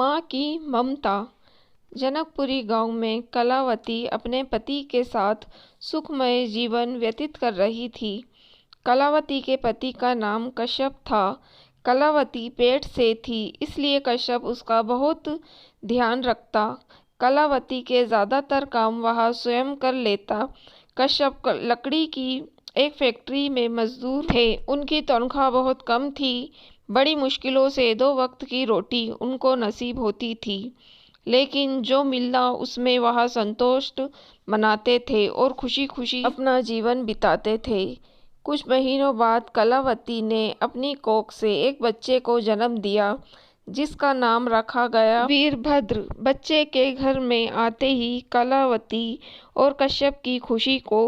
माँ की ममता। जनकपुरी गांव में कलावती अपने पति के साथ सुखमय जीवन व्यतीत कर रही थी। कलावती के पति का नाम कश्यप था। कलावती पेट से थी, इसलिए कश्यप उसका बहुत ध्यान रखता। कलावती के ज्यादातर काम वह स्वयं कर लेता। कश्यप लकड़ी की एक फैक्ट्री में मजदूर थे। उनकी तनख्वाह बहुत कम थी। बड़ी मुश्किलों से 2 वक्त की रोटी उनको नसीब होती थी, लेकिन जो मिला उसमें वह संतोष मनाते थे और खुशी खुशी अपना जीवन बिताते थे। कुछ महीनों बाद कलावती ने अपनी कोख से एक बच्चे को जन्म दिया, जिसका नाम रखा गया वीरभद्र। बच्चे के घर में आते ही कलावती और कश्यप की खुशी को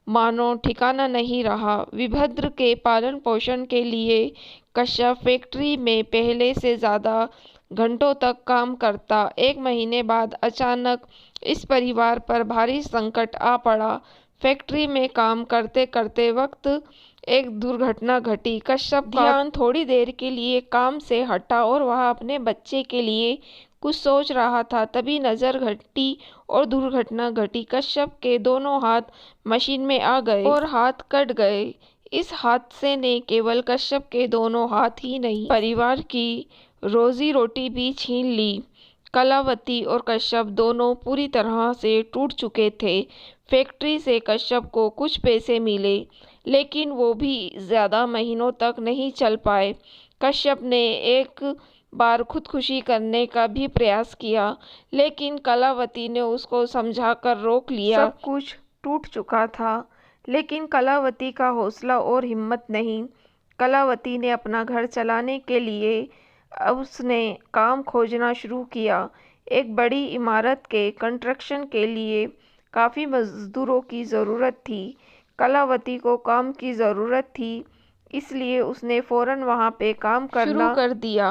मानो ठिकाना नहीं रहा। वीरभद्र के पालन पोषण के लिए कश्यप फैक्ट्री में पहले से ज्यादा घंटों तक काम करता। 1 महीने बाद अचानक इस परिवार पर भारी संकट आ पड़ा। फैक्ट्री में काम करते करते वक्त एक दुर्घटना घटी। कश्यप का ध्यान थोड़ी देर के लिए काम से हटा और वह अपने बच्चे के लिए कुछ सोच रहा था। तभी नजर घटी और दुर्घटना घटी। कश्यप के दोनों हाथ मशीन में आ गए और हाथ कट गए। इस हादसे ने केवल कश्यप के दोनों हाथ ही नहीं, परिवार की रोजी रोटी भी छीन ली। कलावती और कश्यप दोनों पूरी तरह से टूट चुके थे। फैक्ट्री से कश्यप को कुछ पैसे मिले, लेकिन वो भी ज्यादा महीनों तक नहीं चल पाए। कश्यप ने एक बार खुदकुशी करने का भी प्रयास किया, लेकिन कलावती ने उसको समझाकर रोक लिया। सब कुछ टूट चुका था, लेकिन कलावती का हौसला और हिम्मत नहीं। कलावती ने अपना घर चलाने के लिए उसने काम खोजना शुरू किया। एक बड़ी इमारत के कंस्ट्रक्शन के लिए काफी मजदूरों की जरूरत थी। कलावती को काम की जरूरत थी, इसलिए उसने फौरन वहां पे काम करना शुरू कर दिया।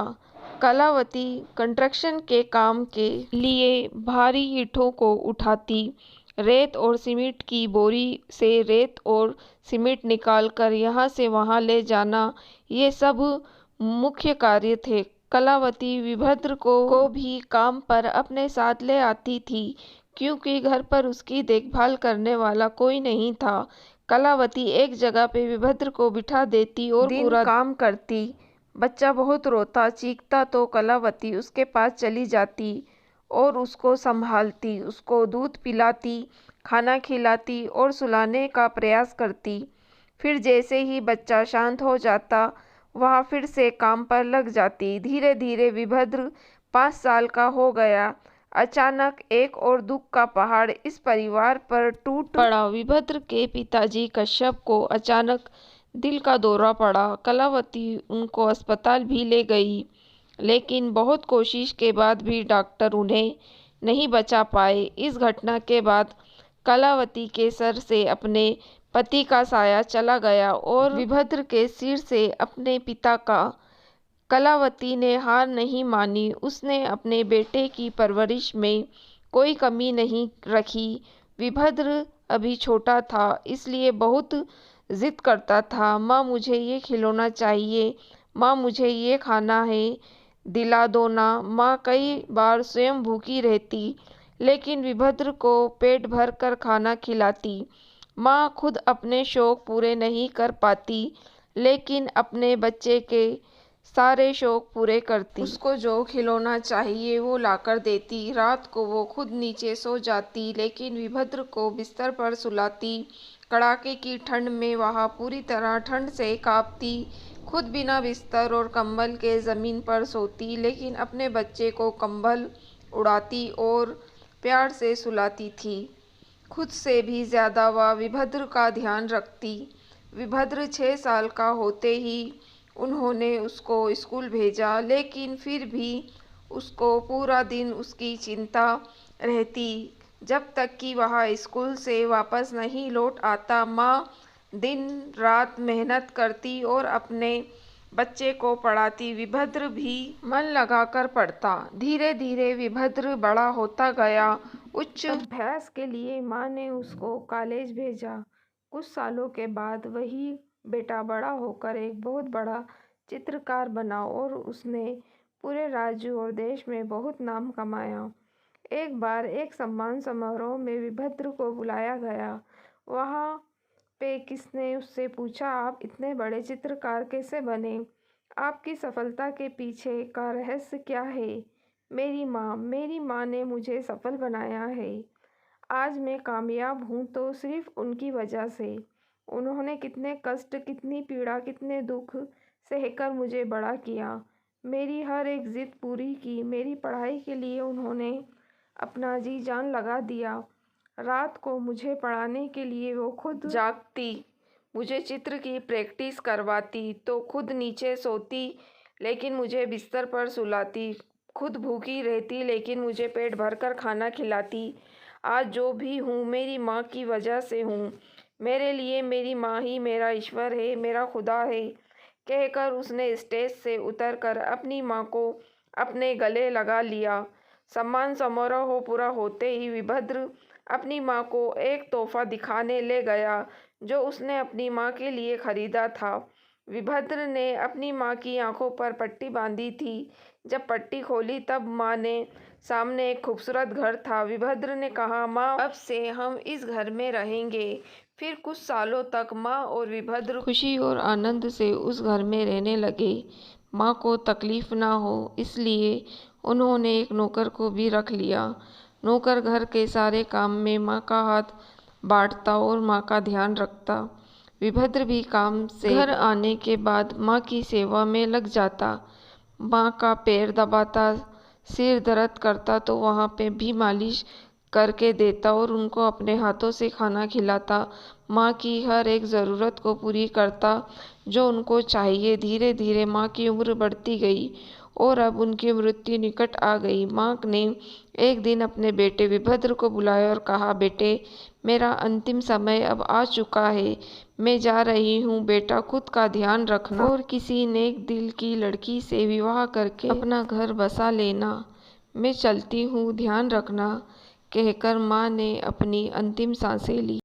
कलावती कंस्ट्रक्शन के काम के लिए भारी ईंटों को उठाती, रेत और सीमेंट की बोरी से रेत और सीमेंट निकालकर यहाँ से वहाँ ले जाना, ये सब मुख्य कार्य थे। कलावती वीरभद्र को भी काम पर अपने साथ ले आती थी, क्योंकि घर पर उसकी देखभाल करने वाला कोई नहीं था। कलावती एक जगह पे वीरभद्र को बिठा देती और पूरा काम करती। बच्चा बहुत रोता चीखता तो कलावती उसके पास चली जाती और उसको संभालती, उसको दूध पिलाती, खाना खिलाती और सुलाने का प्रयास करती। फिर जैसे ही बच्चा शांत हो जाता, वह फिर से काम पर लग जाती। धीरे धीरे वीरभद्र 5 साल का हो गया। अचानक एक और दुख का पहाड़ इस परिवार पर टूट पड़ा। वीरभद्र के पिताजी कश्यप को अचानक दिल का दौरा पड़ा। कलावती उनको अस्पताल भी ले गई, लेकिन बहुत कोशिश के बाद भी डॉक्टर उन्हें नहीं बचा पाए। इस घटना के बाद कलावती के सर से अपने पति का साया चला गया और वीरभद्र के सिर से अपने पिता का। कलावती ने हार नहीं मानी। उसने अपने बेटे की परवरिश में कोई कमी नहीं रखी। वीरभद्र अभी छोटा था, इसलिए बहुत जिद करता था। माँ, मुझे ये खिलौना चाहिए, माँ मुझे ये खाना है, दिला दो ना। माँ कई बार स्वयं भूखी रहती, लेकिन वीरभद्र को पेट भर कर खाना खिलाती। माँ खुद अपने शौक पूरे नहीं कर पाती, लेकिन अपने बच्चे के सारे शौक पूरे करती। उसको जो खिलौना चाहिए वो लाकर देती। रात को वो खुद नीचे सो जाती, लेकिन वीरभद्र को बिस्तर पर सुलाती। कड़ाके की ठंड में वह पूरी तरह ठंड से कांपती। खुद बिना बिस्तर और कंबल के जमीन पर सोती, लेकिन अपने बच्चे को कंबल उड़ाती और प्यार से सुलाती थी। खुद से भी ज्यादा वह वीरभद्र का ध्यान रखती। वीरभद्र 6 साल का होते ही उन्होंने उसको स्कूल भेजा, लेकिन फिर भी उसको पूरा दिन उसकी चिंता रहती। जब तक कि वह स्कूल से वापस नहीं लौट आता, माँ दिन रात मेहनत करती और अपने बच्चे को पढ़ाती। वीरभद्र भी मन लगाकर पढ़ता। धीरे धीरे वीरभद्र बड़ा होता गया। उच्च अभ्यास के लिए माँ ने उसको कॉलेज भेजा। कुछ सालों के बाद वही बेटा बड़ा होकर एक बहुत बड़ा चित्रकार बना और उसने पूरे राज्य और देश में बहुत नाम कमाया। एक बार एक सम्मान समारोह में वीरभद्र को बुलाया गया। वहाँ पे किसने उससे पूछा, आप इतने बड़े चित्रकार कैसे बने? आपकी सफलता के पीछे का रहस्य क्या है? मेरी माँ ने मुझे सफल बनाया है। आज मैं कामयाब हूँ तो सिर्फ उनकी वजह से। उन्होंने कितने कष्ट, कितनी पीड़ा, कितने दुख सहकर मुझे बड़ा किया। मेरी हर एक जिद पूरी की। मेरी पढ़ाई के लिए उन्होंने अपना जी जान लगा दिया। रात को मुझे पढ़ाने के लिए वो खुद जागती, मुझे चित्र की प्रैक्टिस करवाती तो खुद नीचे सोती लेकिन मुझे बिस्तर पर सुलाती। खुद भूखी रहती लेकिन मुझे पेट भरकर खाना खिलाती। आज जो भी हूँ मेरी माँ की वजह से हूँ। मेरे लिए मेरी माँ ही मेरा ईश्वर है, मेरा खुदा है, कहकर उसने स्टेज से उतरकर अपनी माँ को अपने गले लगा लिया। सम्मान समारोह पूरा होते ही वीरभद्र अपनी माँ को एक तोहफा दिखाने ले गया जो उसने अपनी माँ के लिए खरीदा था। वीरभद्र ने अपनी माँ की आंखों पर पट्टी बांधी थी। जब पट्टी खोली तब माँ ने सामने एक खूबसूरत घर था। वीरभद्र ने कहा, माँ, अब से हम इस घर में रहेंगे। फिर कुछ सालों तक माँ और वीरभद्र खुशी और आनंद से उस घर में रहने लगे। माँ को तकलीफ ना हो इसलिए उन्होंने एक नौकर को भी रख लिया। नौकर घर के सारे काम में माँ का हाथ बांटता और माँ का ध्यान रखता। वीरभद्र भी काम से घर आने के बाद माँ की सेवा में लग जाता। माँ का पैर दबाता, सिर दर्द करता तो वहाँ पे भी मालिश करके देता और उनको अपने हाथों से खाना खिलाता। माँ की हर एक ज़रूरत को पूरी करता जो उनको चाहिए। धीरे धीरे माँ की उम्र बढ़ती गई और अब उनकी मृत्यु निकट आ गई। माँ ने एक दिन अपने बेटे वीरभद्र को बुलाया और कहा, बेटे, मेरा अंतिम समय अब आ चुका है। मैं जा रही हूँ, बेटा खुद का ध्यान रखना और किसी नेक दिल की लड़की से विवाह करके अपना घर बसा लेना। मैं चलती हूँ, ध्यान रखना, कहकर माँ ने अपनी अंतिम सांसें ली।